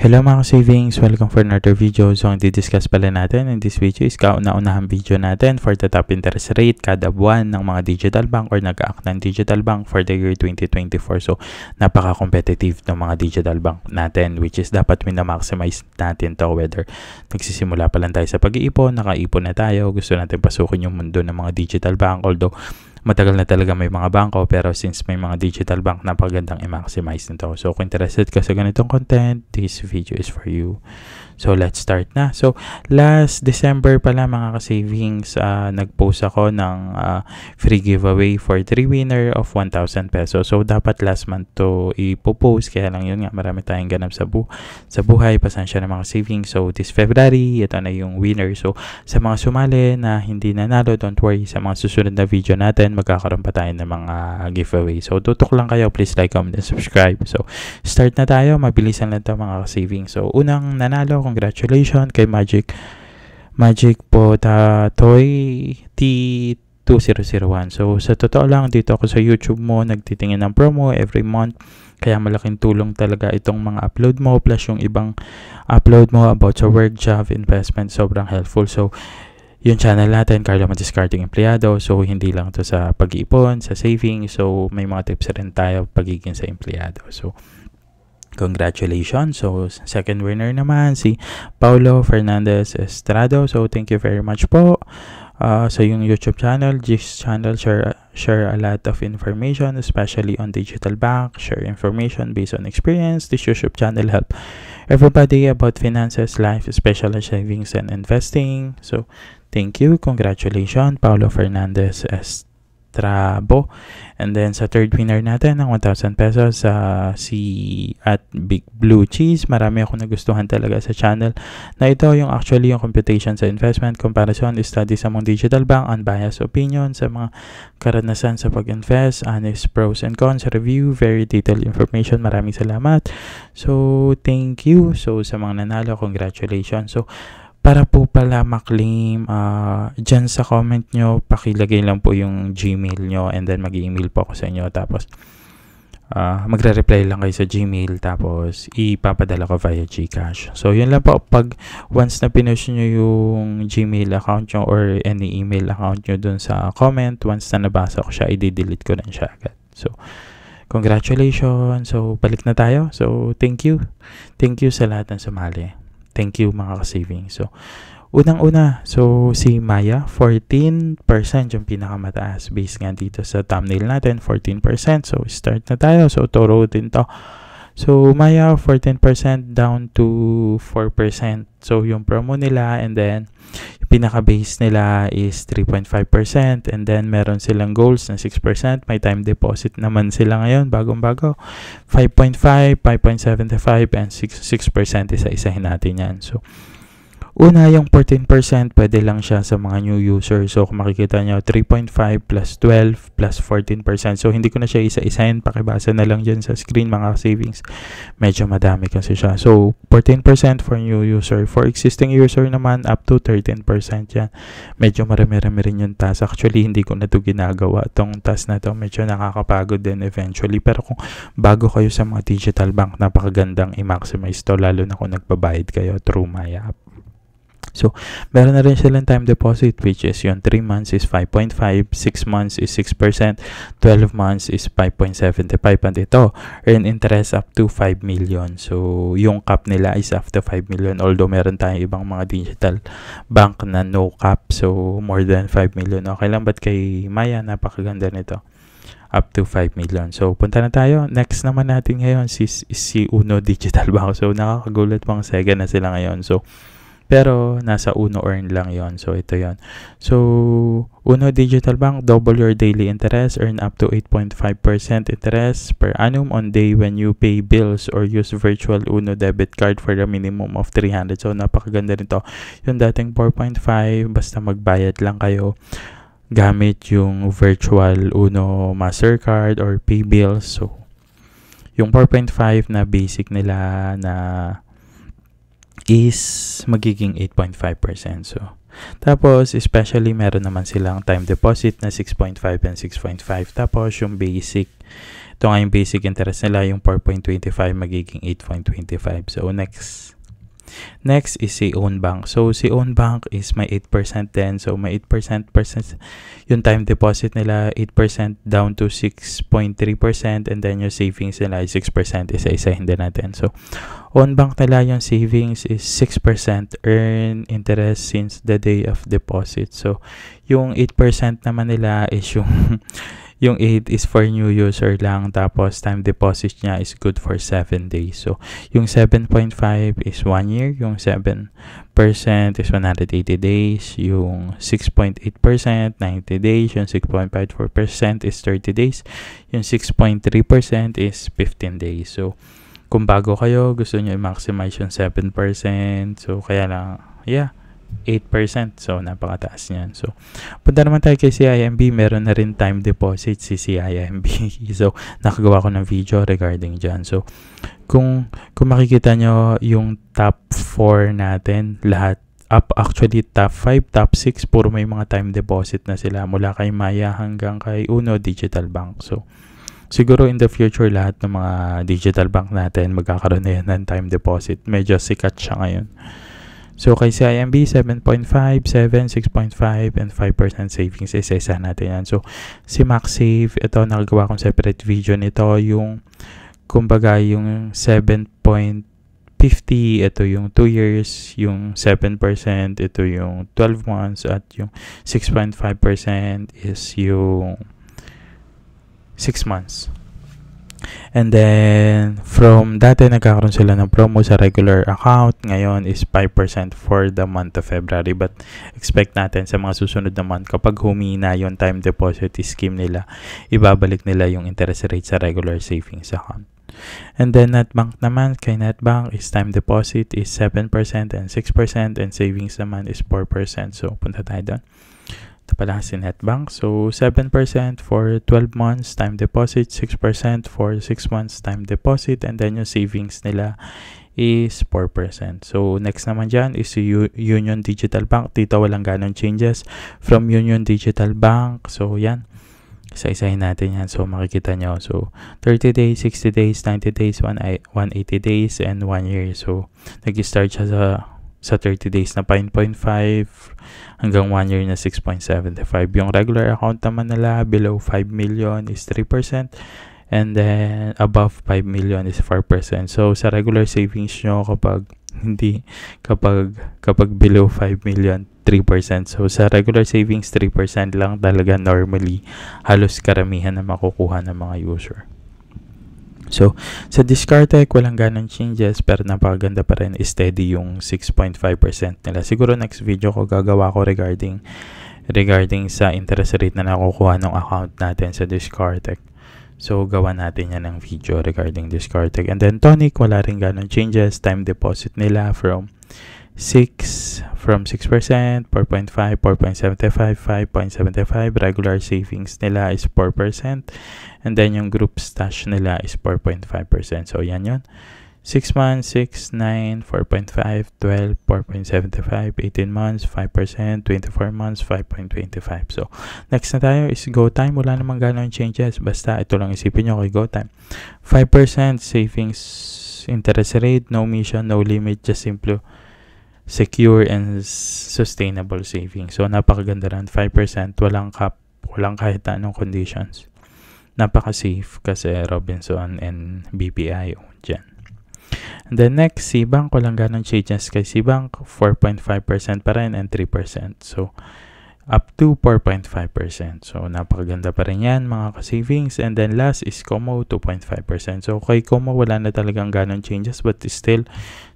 Hello mga savings, welcome for another video. So ang di-discuss pala natin in this video is kauna-unahang video natin for the top interest rate kada buwan ng mga digital bank or nag-act ng digital bank for the year 2024. So napaka-competitive ng mga digital bank natin, which is dapat minamaximize natin to whether nagsisimula pa lang tayo sa pag-iipon, nakaipon na tayo, gusto natin pasukin yung mundo ng mga digital bank, although matagal na talaga may mga bangko, pero since may mga digital bank, napagandang i-maximize nito. So kung interested ka sa ganitong content, this video is for you. So let's start na. So last December pala mga ka-savings, nag-post ako ng free giveaway for 3 winner of 1,000 pesos. So dapat last month to ipopost, kaya lang yun nga, marami tayong ganap sa buhay, pasensya na mga savings. So this February, ito na yung winner. So sa mga sumali na hindi nanalo, don't worry, sa mga susunod na video natin, magkakaroon pa tayo ng mga giveaway. So tutok lang kayo, please like, comment, and subscribe. So start na tayo, mabilisan lang ito mga ka-savings. So unang nanalo, congratulations kay Magic po Toy T2001. So sa totoo lang, dito ako sa YouTube mo nagtitingin ng promo every month, kaya malaking tulong talaga itong mga upload mo plus yung ibang upload mo about sa work, job, investment, sobrang helpful. So yung channel natin, Carlo Madiscarting Empleyado, so hindi lang to sa pag-iipon, sa saving, so may mga tips rin tayo pagiging sa empleyado. So congratulations. So second winner naman si Paulo Fernandez Estrado. So thank you very much po. So yung YouTube channel, this channel share a lot of information, especially on digital bank, share information based on experience. This YouTube channel help everybody about finances, life, especially savings and investing. So thank you, congratulations Paulo Fernandez Estrado. And then sa third winner natin ng 1,000 pesos, si at Big Blue Cheese. Marami ako nagustuhan talaga sa channel na ito, yung actually yung computation sa investment, comparison, studies among digital bank, unbiased opinion sa mga karanasan sa pag-invest, honest pros and cons, review, very detailed information. Maraming salamat. So thank you. So sa mga nanalo, congratulations. So para po pala maklaim, dyan sa comment nyo, pakilagay lang po yung Gmail nyo and then mag-email po ako sa inyo. Tapos, magre-reply lang kayo sa Gmail, tapos ipapadala ko via Gcash. So, yun lang po. Pag once na pinush nyo yung Gmail account nyo or any email account nyo dun sa comment, once na nabasa ko siya, i-delete ko na siya agad. So, congratulations. So, balik na tayo. So, thank you. Thank you sa lahat ng sumali. Thank you mga ka-savings. So, unang-una, so si Maya, 14% yung pinakamataas. Based nga dito sa thumbnail natin, 14%. So, start na tayo. So, toro din to. So, Maya, 14% down to 4%. So, yung promo nila, and then, yung pinaka-base nila is 3.5%. And then, meron silang goals na 6%. May time deposit naman sila ngayon, bagong-bago. 5.5, 5.75, and 6% isa-isahin natin yan. So, una, yung 14%, pwede lang siya sa mga new users. So, kung makikita nyo, 3.5 plus 12 plus 14%. So, hindi ko na siya isa-isahin. Pakibasa na lang dyan sa screen, mga savings. Medyo madami kasi siya. So, 14% for new user. For existing user naman, up to 13% yan. Medyo marami-rami rin yung task. Actually, hindi ko na ito ginagawa. Itong task na ito, medyo nakakapagod din eventually. Pero kung bago kayo sa mga digital bank, napakagandang i-maximize to, lalo na kung nagbabayad kayo through my app. So, meron na rin silang time deposit, which is yung 3 months is 5.5, 6 months is 6%, 12 months is 5.75, and ito, earn interest up to 5 million. So, yung cap nila is up to 5 million, although meron tayong ibang mga digital bank na no cap, so more than 5 million. Okay lang, but kay Maya, napakaganda nito. Up to 5 million. So, punta na tayo. Next naman natin ngayon si Uno Digital Bank. So, nakakagulat pang Sega na sila ngayon. So, pero nasa Uno earn lang yon. So ito yon. So Uno Digital Bank, double your daily interest, earn up to 8.5% interest per annum on day when you pay bills or use virtual Uno debit card for a minimum of 300. So napakaganda nito. Yung dating 4.5, basta magbayad lang kayo gamit yung virtual Uno Mastercard or pay bills. So yung 4.5 na basic nila na is magiging 8.5%. So, tapos, especially, meron naman silang time deposit na 6.5 and 6.5. Tapos, yung basic Ito nga yung basic interest nila, yung 4.25 magiging 8.25. So next is si Own Bank. So si Own Bank is may 8% din. So may 8% yung time deposit nila, 8% down to 6.3%, and then yung savings nila ay 6%. Isa-isahin din natin. So Own Bank nila, yung savings is 6% earn interest since the day of deposit. So yung 8% naman nila is yung 8 is for new user lang, tapos time deposit niya is good for 7 days. So, yung 7.5 is 1 year, yung 7% is 180 days, yung 6.8% 90 days, yung 6.54% is 30 days, yung 6.3% is 15 days. So, kung bago kayo, gusto nyo i-maximize yung 7%, so kaya lang, 8%. So, napakataas niyan. So, punta naman tayo kay CIMB. Meron na rin time deposit si CIMB. So, nakagawa ko ng video regarding dyan. So, kung makikita nyo yung top 4 natin, lahat actually top 5, top 6, puro may mga time deposit na sila. Mula kay Maya hanggang kay Uno Digital Bank. So, siguro in the future, lahat ng mga digital bank natin, magkakaroon na yan ng time deposit. Medyo sikat siya ngayon. So, kay CIMB, 7.5, 7, 6.5, and 5% savings. Isa-isa natin yan. So, si MaxSave, ito, nakagawa kong separate video nito. Yung, kumbaga, yung 7.50, ito yung 2 years. Yung 7%, ito yung 12 months. At yung 6.5% is yung 6 months. And then, from dati nagkakaroon sila ng promo sa regular account. Ngayon is 5% for the month of February. But expect natin sa mga susunod na month, kapag humina yung time deposit scheme nila, ibabalik nila yung interest rate sa regular savings account. And then, NetBank naman, kay NetBank is time deposit is 7% and 6% and savings naman is 4%. So, punta tayo doon. Ito pala si NetBank. So, 7% for 12 months time deposit, 6% for 6 months time deposit, and then yung savings nila is 4%. So, next naman dyan is Union Digital Bank. Dito walang ganong changes from Union Digital Bank. So, yan. Isa-isahin natin yan. So, makikita nyo. So, 30 days, 60 days, 90 days, 180 days, and 1 year. So, nag-start siya sa 30 days na 5.5 hanggang 1 year na 6.75. Yung regular account naman nila below 5 million is 3%, and then above 5 million is 4%. So sa regular savings nyo, kapag below 5 million, 3%. So sa regular savings, 3% lang talaga normally halos karamihan na makukuha ng mga user. So, sa Discartec, walang ganong changes, pero napakaganda pa rin, steady yung 6.5% nila. Siguro next video ko gagawa ko regarding sa interest rate na nakukuha ng account natin sa Discartec. So, gawa natin yan ng video regarding Discartec. And then, Tonic, wala rin ganong changes. Time deposit nila from 6%, 4.5, 4.75, 5.75. Regular savings nila is 4%. And then, yung group stash nila is 4.5%. So, yan yun. 6 months, 6, 9, 4.5, 12, 4.75, 18 months, 5%, 24 months, 5.25. So, next na tayo is GoTime. Wala namang ganong changes. Basta, ito lang isipin nyo kay GoTime. 5% savings interest rate, no mission, no limit, just simple, secure, and sustainable savings. So, napakaganda rin. 5%, walang cap, walang kahit anong conditions. Napaka-safe kasi Robinson and BPI dyan. And then next, Cbank, walang ganong changes kay Cbank. 4.5% pa rin and 3%. So, up to 4.5%. So, napakaganda pa rin yan, mga ka-savings. And then last is Como, 2.5%. So, kay Como, wala na talagang ganon changes. But still,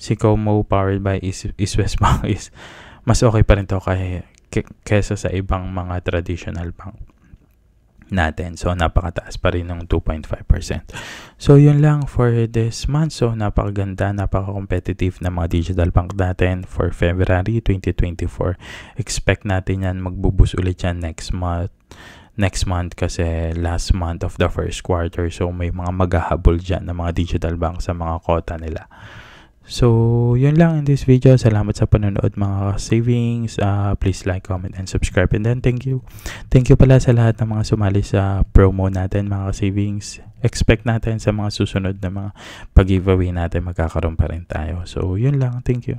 si Como powered by East West Bank is mas okay pa rin to kesa sa ibang mga traditional bank natin. So, napakataas pa rin ng 2.5%. So, yun lang for this month. So, napakaganda, napaka-competitive na mga digital bank natin for February 2024. Expect natin yan, magbubus ulit yan next month kasi last month of the first quarter. So, may mga maghahabol dyan na mga digital bank sa mga quota nila. So, yun lang in this video. Salamat sa panonood mga savings. Please like, comment, and subscribe. And then, thank you. Thank you pala sa lahat ng mga sumali sa promo natin mga savings. Expect natin sa mga susunod na mga pag-giveaway natin magkakaroon pa rin tayo. So, yun lang. Thank you.